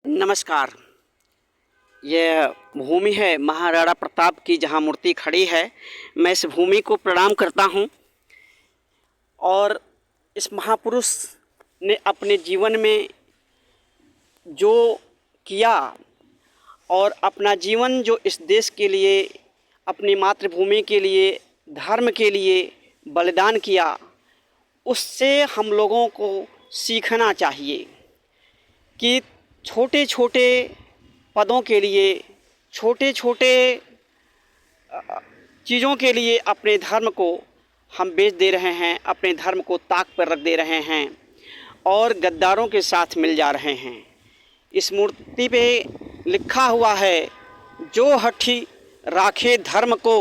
नमस्कार। यह भूमि है महाराणा प्रताप की, जहाँ मूर्ति खड़ी है। मैं इस भूमि को प्रणाम करता हूँ। और इस महापुरुष ने अपने जीवन में जो किया और अपना जीवन जो इस देश के लिए, अपनी मातृभूमि के लिए, धर्म के लिए बलिदान किया, उससे हम लोगों को सीखना चाहिए कि छोटे छोटे पदों के लिए, छोटे छोटे चीज़ों के लिए अपने धर्म को हम बेच दे रहे हैं, अपने धर्म को ताक पर रख दे रहे हैं और गद्दारों के साथ मिल जा रहे हैं। इस मूर्ति पे लिखा हुआ है, जो हठी राखे धर्म को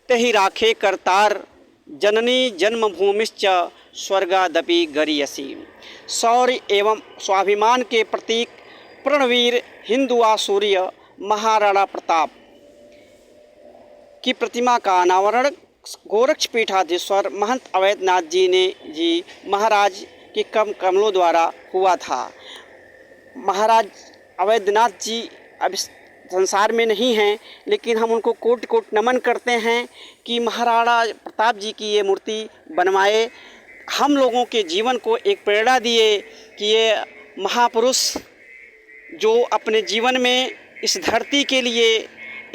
तहि राखे करतार, जननी जन्मभूमिश्च स्वर्गादपि गरीयसी। शौर्य एवं स्वाभिमान के प्रतीक प्रणवीर हिंदुआ सूर्य महाराणा प्रताप की प्रतिमा का अनावरण गोरक्ष पीठाधीश्वर महंत अवैधनाथ जी महाराज के कमलों द्वारा हुआ था। महाराज अवैधनाथ जी अब इस संसार में नहीं हैं, लेकिन हम उनको कोटि कोटि नमन करते हैं कि महाराणा प्रताप जी की ये मूर्ति बनवाए, हम लोगों के जीवन को एक प्रेरणा दिए कि ये महापुरुष जो अपने जीवन में इस धरती के लिए,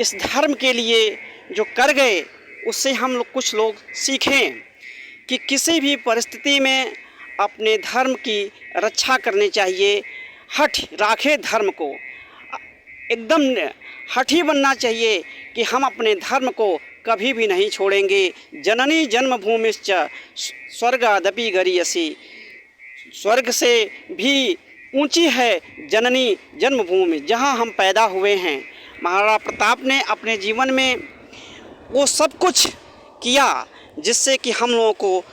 इस धर्म के लिए जो कर गए, उससे हम लोग कुछ लोग सीखें कि किसी भी परिस्थिति में अपने धर्म की रक्षा करनी चाहिए। हठ राखे धर्म को, एकदम हठी बनना चाहिए कि हम अपने धर्म को कभी भी नहीं छोड़ेंगे। जननी जन्मभूमिश्च स्वर्गादपि गरीयसी, स्वर्ग से भी ऊंची है जननी जन्मभूमि, जहां हम पैदा हुए हैं। महाराणा प्रताप ने अपने जीवन में वो सब कुछ किया जिससे कि हम लोगों को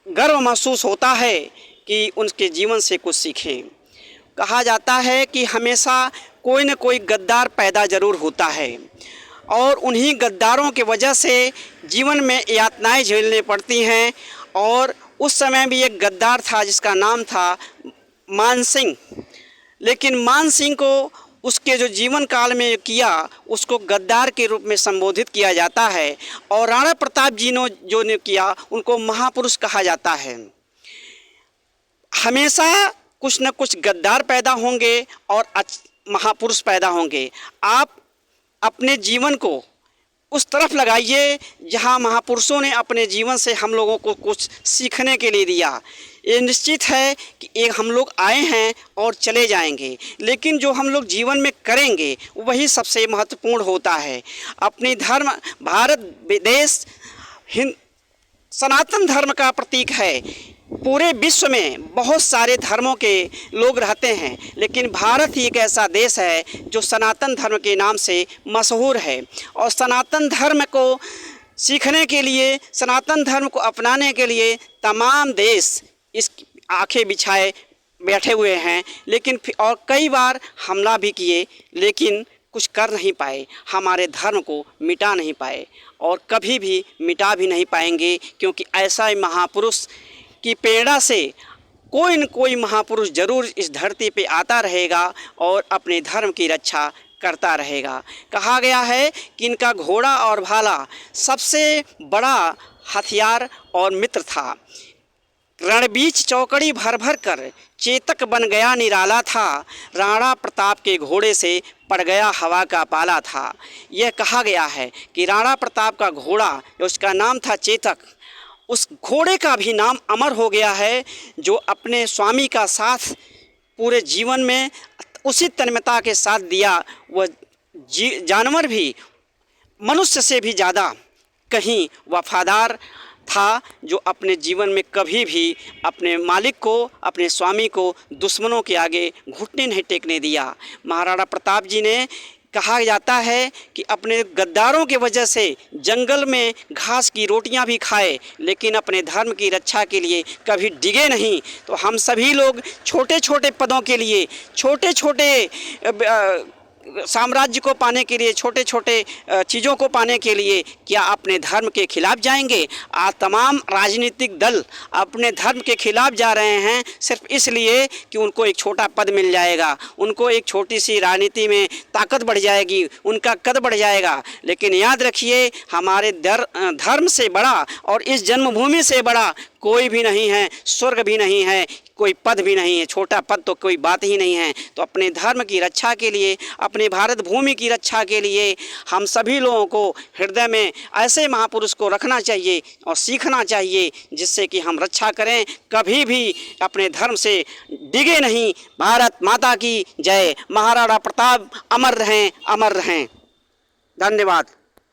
गर्व महसूस होता है कि उनके जीवन से कुछ सीखें। कहा जाता है कि हमेशा कोई न कोई गद्दार पैदा ज़रूर होता है और उन्हीं गद्दारों के वजह से जीवन में यातनाएं झेलनी पड़ती हैं। और उस समय भी एक गद्दार था जिसका नाम था मान सिंह, लेकिन मान सिंह को उसके जो जीवन काल में किया उसको गद्दार के रूप में संबोधित किया जाता है। और राणा प्रताप जी ने जो ने किया उनको महापुरुष कहा जाता है। हमेशा कुछ न कुछ गद्दार पैदा होंगे और महापुरुष पैदा होंगे। आप अपने जीवन को उस तरफ लगाइए जहां महापुरुषों ने अपने जीवन से हम लोगों को कुछ सीखने के लिए दिया। ये निश्चित है कि एक हम लोग आए हैं और चले जाएंगे, लेकिन जो हम लोग जीवन में करेंगे वही सबसे महत्वपूर्ण होता है। अपनी धर्म, भारत देश सनातन धर्म का प्रतीक है। पूरे विश्व में बहुत सारे धर्मों के लोग रहते हैं, लेकिन भारत ही एक ऐसा देश है जो सनातन धर्म के नाम से मशहूर है। और सनातन धर्म को सीखने के लिए, सनातन धर्म को अपनाने के लिए तमाम देश इस आंखें बिछाए बैठे हुए हैं, लेकिन और कई बार हमला भी किए, लेकिन कुछ कर नहीं पाए, हमारे धर्म को मिटा नहीं पाए और कभी भी मिटा भी नहीं पाएंगे, क्योंकि ऐसा महापुरुष की प्रेरणा से कोई न कोई महापुरुष जरूर इस धरती पे आता रहेगा और अपने धर्म की रक्षा करता रहेगा। कहा गया है कि इनका घोड़ा और भाला सबसे बड़ा हथियार और मित्र था। रणबीच चौकड़ी भर भर कर चेतक बन गया निराला था, राणा प्रताप के घोड़े से पड़ गया हवा का पाला था। यह कहा गया है कि राणा प्रताप का घोड़ा, उसका नाम था चेतक, उस घोड़े का भी नाम अमर हो गया है, जो अपने स्वामी का साथ पूरे जीवन में उसी तन्मयता के साथ दिया। वह जानवर भी मनुष्य से भी ज़्यादा कहीं वफादार था, जो अपने जीवन में कभी भी अपने मालिक को, अपने स्वामी को दुश्मनों के आगे घुटने नहीं टेकने दिया। महाराणा प्रताप जी ने, कहा जाता है कि अपने गद्दारों के वजह से जंगल में घास की रोटियां भी खाए, लेकिन अपने धर्म की रक्षा के लिए कभी डिगे नहीं। तो हम सभी लोग छोटे छोटे पदों के लिए, छोटे छोटे साम्राज्य को पाने के लिए, छोटे छोटे चीज़ों को पाने के लिए क्या अपने धर्म के खिलाफ जाएंगे? आज तमाम राजनीतिक दल अपने धर्म के खिलाफ जा रहे हैं सिर्फ इसलिए कि उनको एक छोटा पद मिल जाएगा, उनको एक छोटी सी राजनीति में ताकत बढ़ जाएगी, उनका कद बढ़ जाएगा। लेकिन याद रखिए, हमारे धर्म से बड़ा और इस जन्मभूमि से बड़ा कोई भी नहीं है, स्वर्ग भी नहीं है, कोई पद भी नहीं है। छोटा पद तो कोई बात ही नहीं है। तो अपने धर्म की रक्षा के लिए, अपने भारत भूमि की रक्षा के लिए हम सभी लोगों को हृदय में ऐसे महापुरुष को रखना चाहिए और सीखना चाहिए, जिससे कि हम रक्षा करें, कभी भी अपने धर्म से डिगे नहीं। भारत माता की जय। महाराणा प्रताप अमर रहें, अमर रहें। धन्यवाद।